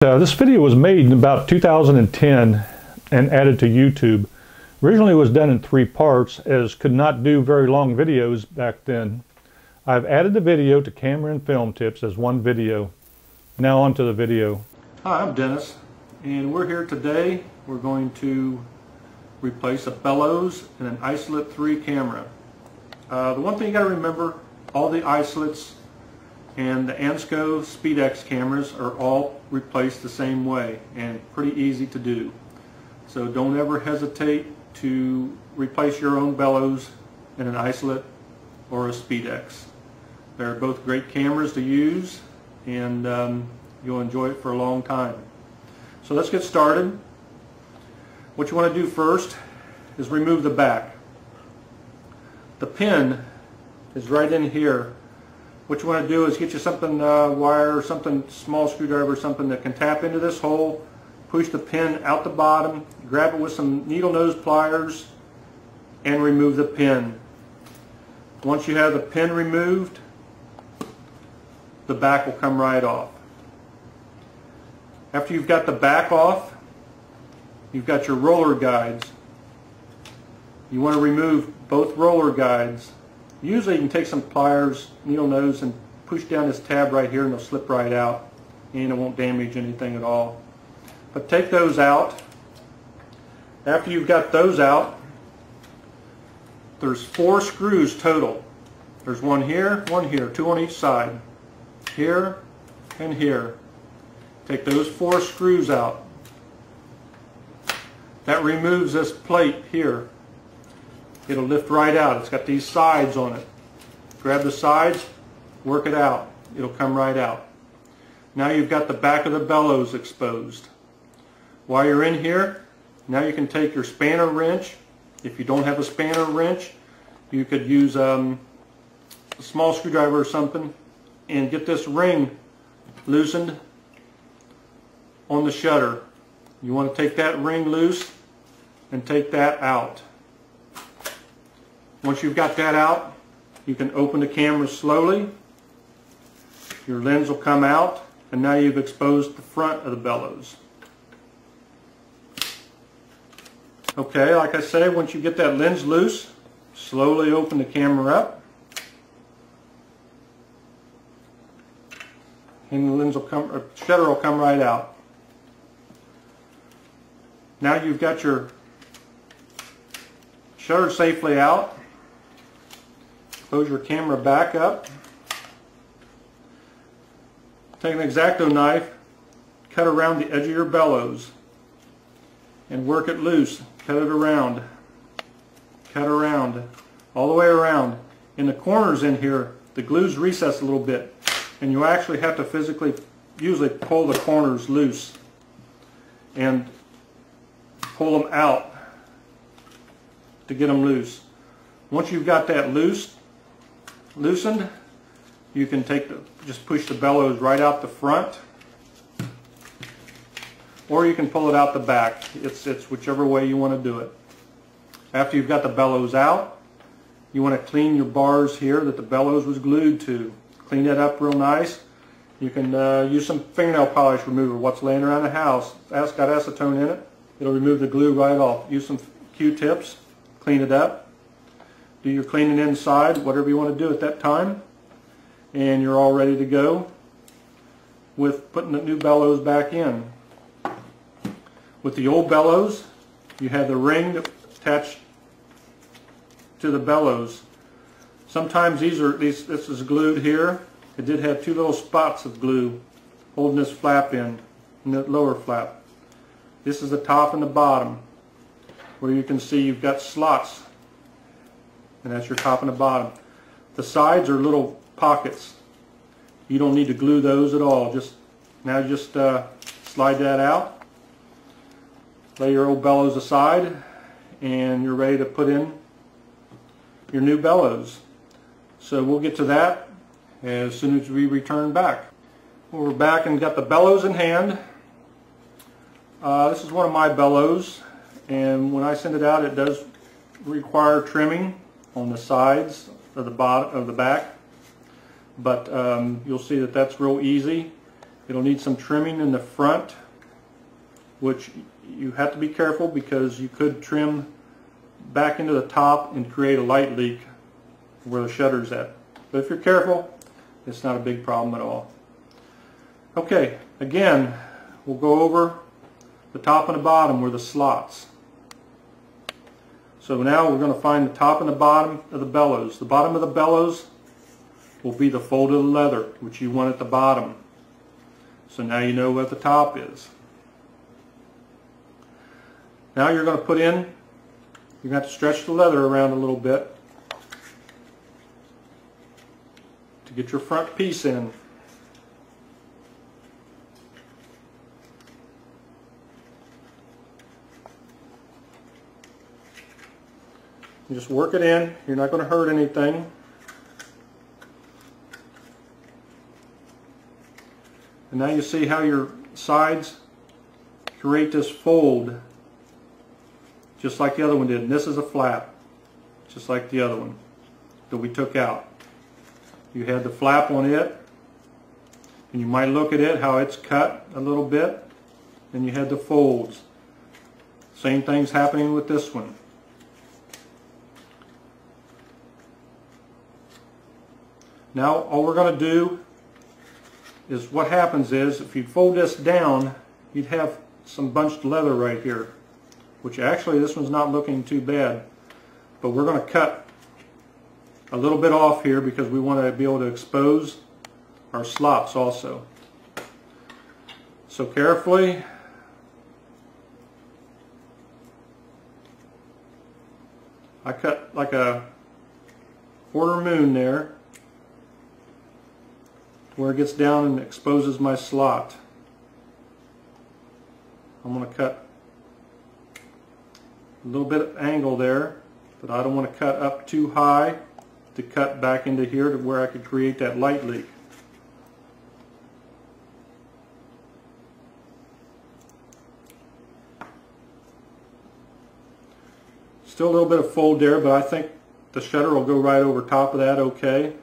This video was made in about 2010 and added to YouTube. Originally it was done in 3 parts, as could not do very long videos back then. I've added the video to camera and film tips as one video. Now on to the video. Hi, I'm Dennis, and we're here today. We're going to replace a Bellows and an Isolette 3 camera. The one thing you got to remember, all the Isolettes and the Ansco SpeedEx cameras are all replaced the same way and pretty easy to do. So don't ever hesitate to replace your own Bellows in an Isolette or a SpeedEx. They're both great cameras to use, and you'll enjoy it for a long time. So let's get started. What you want to do first is remove the back. The pin is right in here. What you want to do is get you something, wire or something, small screwdriver or something that can tap into this hole, push the pin out the bottom, grab it with some needle nose pliers, and remove the pin. Once you have the pin removed, the back will come right off. After you've got the back off, you've got your roller guides. You want to remove both roller guides. Usually you can take some pliers, needle nose, and push down this tab right here and they'll slip right out and it won't damage anything at all. But take those out. After you've got those out, there's 4 screws total. There's one here, 2 on each side. Here and here. Take those 4 screws out. That removes this plate here. It'll lift right out. It's got these sides on it. Grab the sides, work it out. It'll come right out. Now you've got the back of the bellows exposed. While you're in here, now you can take your spanner wrench. If you don't have a spanner wrench, you could use a small screwdriver or something and get this ring loosened on the shutter. You want to take that ring loose and take that out. Once you've got that out, you can open the camera slowly. Your lens will come out, and now you've exposed the front of the bellows. Okay, like I say, once you get that lens loose, slowly open the camera up, and the lens will come, or shutter will come right out. Now you've got your shutter safely out. Close your camera back up. Take an X-Acto knife, cut around the edge of your bellows, and work it loose. Cut it around. Cut around. All the way around. In the corners in here, the glue's recessed a little bit, and you actually have to physically, usually pull the corners loose and pull them out to get them loose. Once you've got that loosened, you can just push the bellows right out the front, or you can pull it out the back. It's whichever way you want to do it. After you've got the bellows out, you want to clean your bars here that the bellows was glued to. Clean that up real nice. You can use some fingernail polish remover, what's laying around the house. It's got acetone in it. It'll remove the glue right off. Use some Q-tips, clean it up. Do your cleaning inside, whatever you want to do at that time, and you're all ready to go with putting the new bellows back in. With the old bellows, you had the ring attached to the bellows. Sometimes this is glued here. It did have 2 little spots of glue holding this flap in the lower flap. This is the top and the bottom, where you can see you've got slots, and that's your top and the bottom. The sides are little pockets. You don't need to glue those at all. Now just slide that out, lay your old bellows aside, and you're ready to put in your new bellows. So we'll get to that as soon as we return back. Well, we're back and got the bellows in hand. This is one of my bellows, and when I send it out, it does require trimming on the sides of the bottom of the back, but you'll see that that's real easy, It'll need some trimming in the front, which you have to be careful because you could trim back into the top and create a light leak where the shutter's at. But if you're careful, it's not a big problem at all. Okay, again, we'll go over the top and the bottom were the slots. So now we're going to find the top and the bottom of the bellows. The bottom of the bellows will be the folded leather, which you want at the bottom. So now you know what the top is. Now you're going to put in, you're going to have to stretch the leather around a little bit to get your front piece in. You just work it in. You're not going to hurt anything. And now you see how your sides create this fold just like the other one did. And this is a flap, just like the other one that we took out. You had the flap on it, and you might look at it how it's cut a little bit, and you had the folds. Same thing's happening with this one. Now all we're going to do is, what happens is, if you fold this down, you'd have some bunched leather right here, which actually this one's not looking too bad, but we're going to cut a little bit off here because we want to be able to expose our slots also. So carefully, I cut like a quarter moon there where it gets down and exposes my slot. I'm going to cut a little bit of angle there, but I don't want to cut up too high to cut back into here to where I could create that light leak. Still a little bit of fold there, but I think the shutter will go right over top of that okay.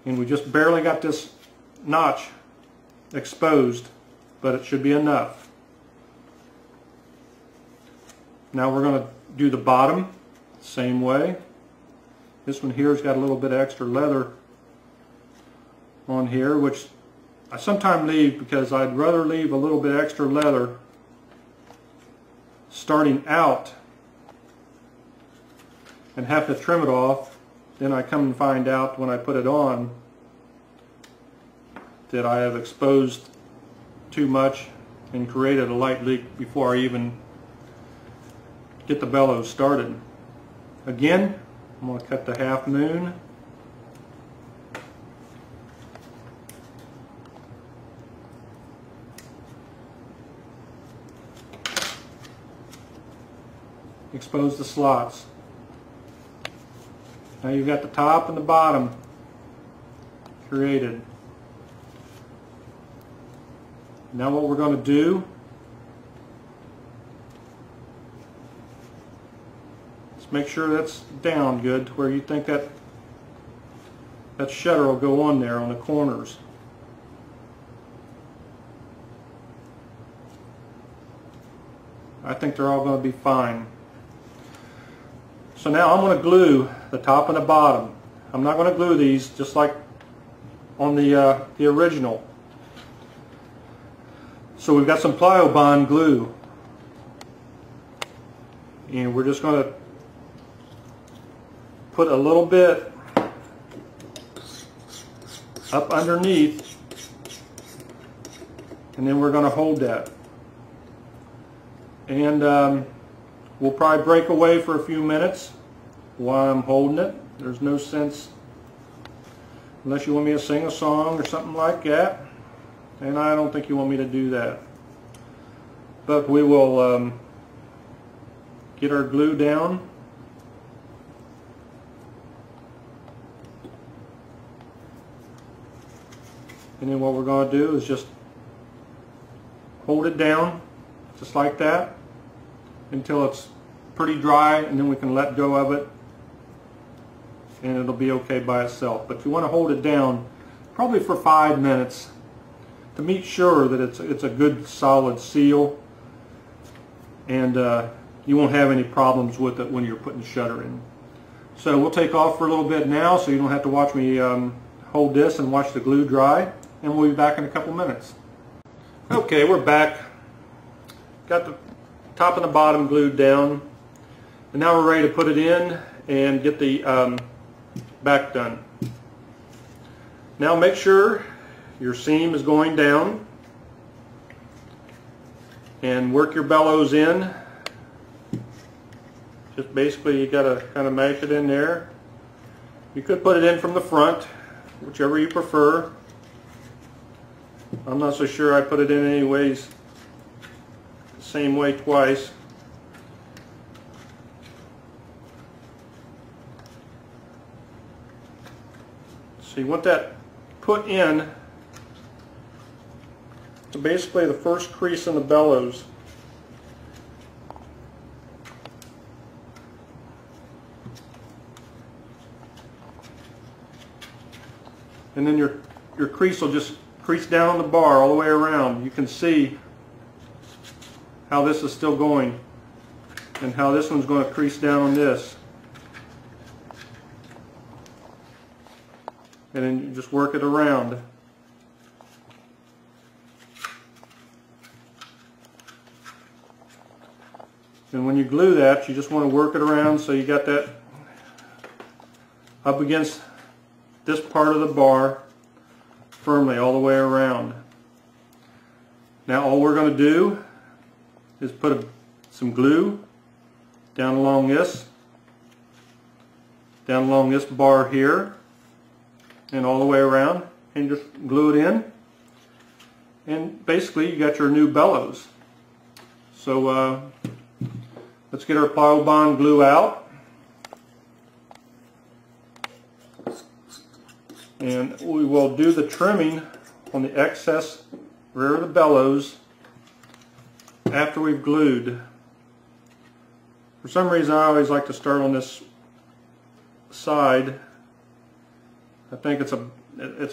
And we just barely got this notch exposed, but it should be enough. Now we're going to do the bottom same way. This one here has got a little bit of extra leather on here, which I sometimes leave because I'd rather leave a little bit extra leather starting out and have to trim it off. Then I come and find out when I put it on that I have exposed too much and created a light leak before I even get the bellows started. Again, I'm going to cut the half moon. Expose the slots. Now you've got the top and the bottom created. Now what we're going to do is make sure that's down good to where you think that shutter will go on there on the corners. I think they're all going to be fine. So now I'm going to glue the top and the bottom. I'm not going to glue these just like on the original. So we've got some Plyo-Bond glue, and we're just going to put a little bit up underneath, and then we're going to hold that. And we'll probably break away for a few minutes while I'm holding it. There's no sense, unless you want me to sing a song or something like that, and I don't think you want me to do that. But we will get our glue down. And then what we're going to do is just hold it down just like that until it's pretty dry, and then we can let go of it and it'll be okay by itself. But you want to hold it down probably for 5 minutes to make sure that it's a good solid seal, and you won't have any problems with it when you're putting the shutter in. So we'll take off for a little bit now, so you don't have to watch me hold this and watch the glue dry, and we'll be back in a couple minutes. Okay, we're back. Got the top and the bottom glued down, and now we're ready to put it in and get the back done. Now make sure your seam is going down and work your bellows in. Just basically you got to kind of mash it in there. You could put it in from the front, whichever you prefer. I'm not so sure I put it in anyways the same way twice. So you want that put in to basically the first crease in the bellows. And then your crease will just crease down on the bar all the way around. You can see how this is still going and how this one's going to crease down on this. And then you just work it around. And when you glue that, you just want to work it around so you got that up against this part of the bar firmly all the way around. Now all we're going to do is put some glue down along this bar here and all the way around, and just glue it in, and basically you got your new bellows. So let's get our Plowbond glue out, and we will do the trimming on the excess rear of the bellows after we've glued. For some reason I always like to start on this side. I think it's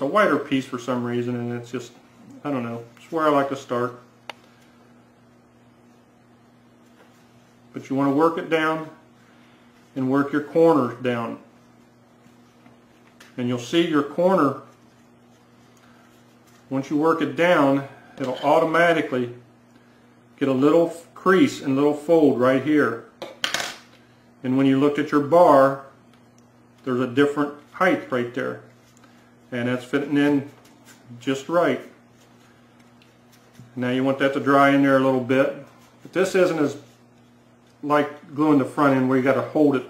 a wider piece for some reason, and it's just, I don't know, it's where I like to start. But you want to work it down and work your corners down. And you'll see your corner, once you work it down, it'll automatically get a little crease and little fold right here. And when you looked at your bar, there's a different height right there. And that's fitting in just right. Now you want that to dry in there a little bit. But this isn't as like gluing the front end where you got to hold it.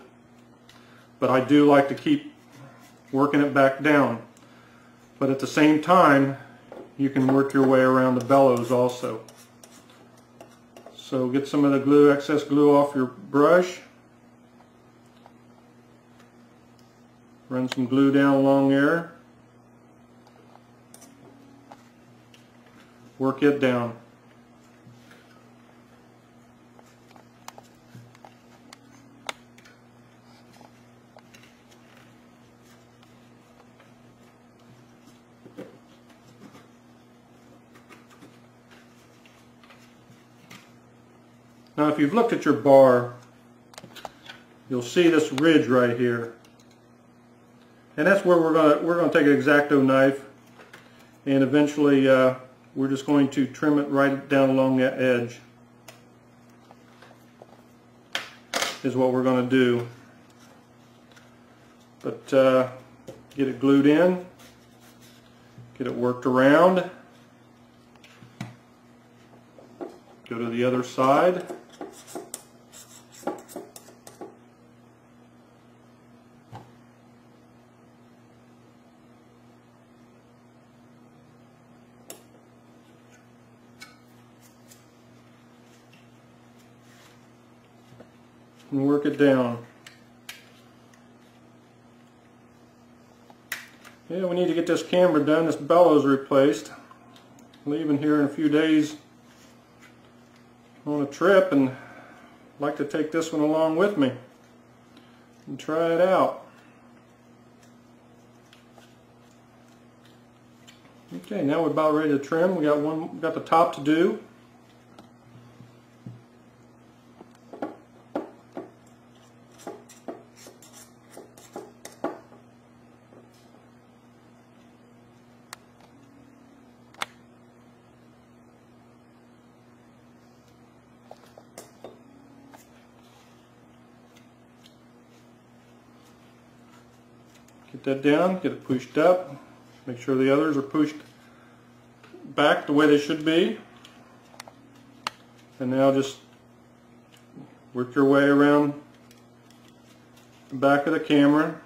But I do like to keep working it back down. But at the same time, you can work your way around the bellows also. So get some of the glue, excess glue off your brush. Run some glue down along there. Work it down. Now if you've looked at your bar, you'll see this ridge right here. And that's where we're going to take an X-Acto knife, and eventually we're just going to trim it right down along that edge is what we're going to do. But get it glued in, get it worked around, go to the other side. And work it down. Yeah, we need to get this camera done, this bellows replaced. Leaving here in a few days on a trip, and I'd like to take this one along with me and try it out. Okay, now we're about ready to trim. We got the top to do. Get that down, get it pushed up, make sure the others are pushed back the way they should be. And now just work your way around the back of the camera.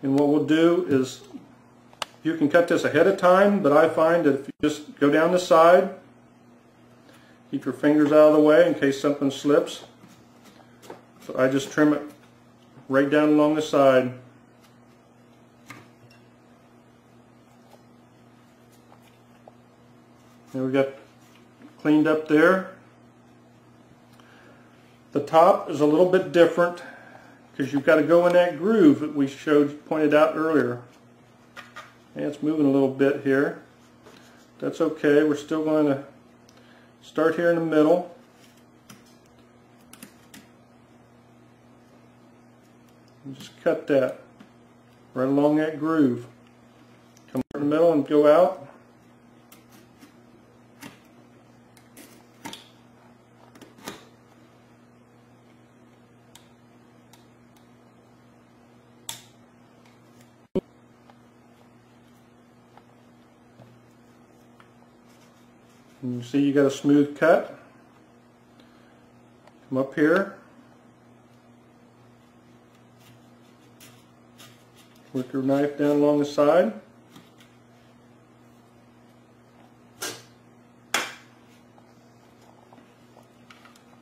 And what we'll do is, you can cut this ahead of time, but I find that if you just go down the side, keep your fingers out of the way in case something slips. So I just trim it right down along the side. And we got cleaned up there. The top is a little bit different because you've got to go in that groove that we pointed out earlier. And it's moving a little bit here. That's okay. We're still going to start here in the middle. And just cut that right along that groove. Come in the middle and go out. And you see you got a smooth cut. Come up here. Work your knife down along the side.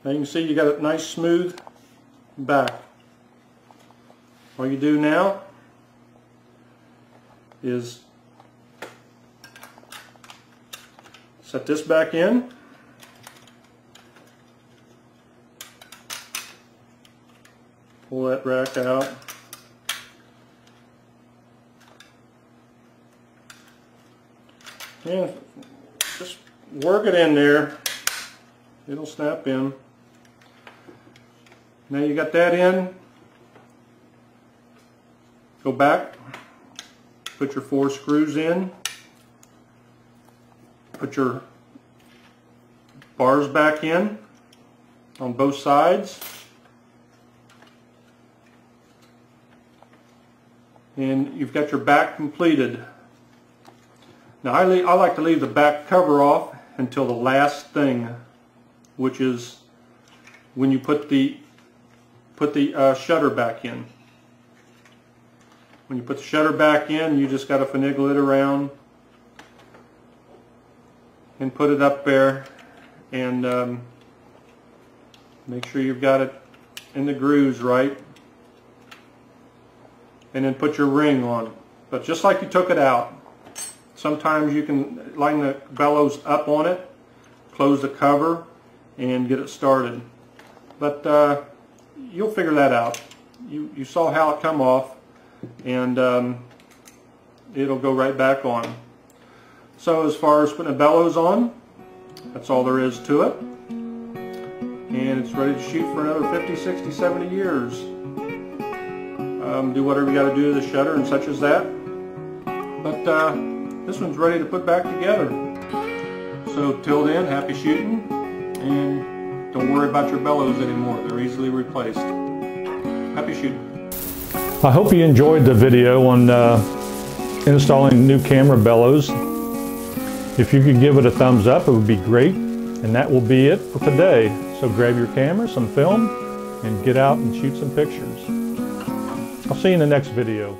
Now you can see you got a nice smooth back. All you do now is set this back in. Pull that rack out. And just work it in there. It'll snap in. Now you got that in. Go back. Put your 4 screws in. Put your bars back in on both sides. And you've got your back completed. Now I like to leave the back cover off until the last thing, which is when you put the shutter back in. When you put the shutter back in, you just got to finagle it around and put it up there, and make sure you've got it in the grooves right, and then put your ring on. But just like you took it out, sometimes you can line the bellows up on it, close the cover, and get it started. But you'll figure that out. You saw how it come off, and it'll go right back on. So as far as putting the bellows on, that's all there is to it. And it's ready to shoot for another 50, 60, 70 years. Do whatever you got to do to the shutter and such as that. But this one's ready to put back together. So till then, happy shooting, and don't worry about your bellows anymore. They're easily replaced. Happy shooting. I hope you enjoyed the video on installing new camera bellows. If you could give it a thumbs up, it would be great. And that will be it for today. So grab your camera, some film, and get out and shoot some pictures. I'll see you in the next video.